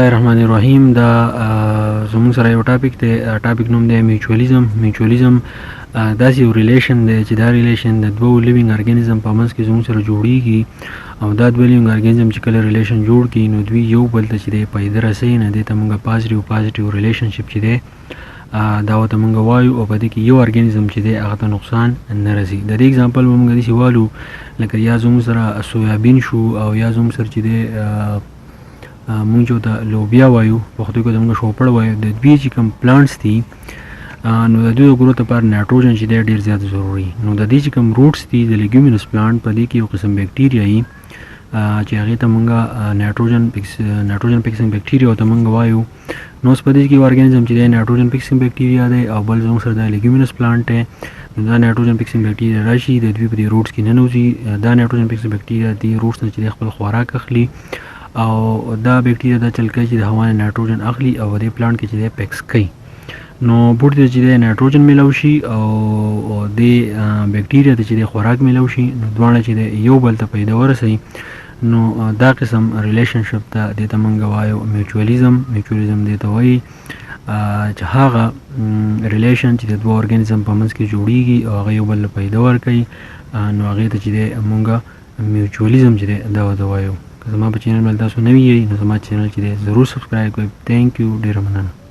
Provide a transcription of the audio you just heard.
الله الرحمن الرحیم. دا زموږ سره یو ټاپک دی. ټاپک نوم دی میوچولیزم. میوچولیزم داسې یو ریلیشن دی چې دا ریلیشن د دوو لیوینګ ارګانیزم په منځ کې زموږ سره جوړیږي، او دا دوه لیوینګ ارګانیزم چې کله ریلیشن جوړ کړي نو دوی یو بل ته چې دی فایده رسوي، نه دې ته موږ پازیټیو ریلیشنشپ چې دی دا ورته موږ وایو، او په دې کې یو ارګانیزم چې دی هغه ته نقصان نه رسي. د دې اگزامپل به موږ داسې والو لکه یا زموږ سره سویابین شو، او یا زموږ سره چې دی مونږ جو ته لوبیا وایو، پښتو کې موږ شوپړ وایو. د دوی چې کوم پلانټس دي نو د دوی د ګروت لپاره نایټروجن چې دی ډېر زیات ضروري. نو د دې چې کوم روټس دي د لیګومینس پلانټ، په دې کې یو قسم بیکټیریا وي چې هغې ته موږ نایټروجن فکسنګ بیکټیریا ورته موږ وایو. نو اوس په دې کې یو ارګانیزم چې دی نایټروجن فکسنګ بیکټیریا دی، او بل زموږ سره د لیګومینس پلانټ دی. نو دا نایټروجن فکسنګ بیکټیریا راشي د دوی په دې روټس کې ننوځي. دا نایټروجن فکسنګ بیکټیریا دې روټس نه چې دی خپل خوراک اخلي، او دا بیکټیریا دا چل کوي چې د هوا نه نایټروجن اخلي او دې پلانټ کې چې دی پیکس کوي. نو بوټي ته چې دی نایټروجن میلاو شي او دې بیکټیریا ته چې دی خوراک میلاو شي، نو دواړه چې دی یو بل ته پیدا ورسوي. نو دا قسم ریلیشنشپ ته دې ته موږ وایو میوچولیزم. میوچولیزم دې ته وایي چې هغه ریلیشن چې د دوه ارګانیزم په منځ کې جوړیږي او هغه یو بل ته پیدا ورکوي، نو هغې ته چې دی موږ میوچولیزم چې دی دا ورته وایو. که زما په چینل باندې تاسو نوي یئ نو زما چینل چې دی ضرور سبسکرایب کړئ. تھینک یو، ډېره مننه.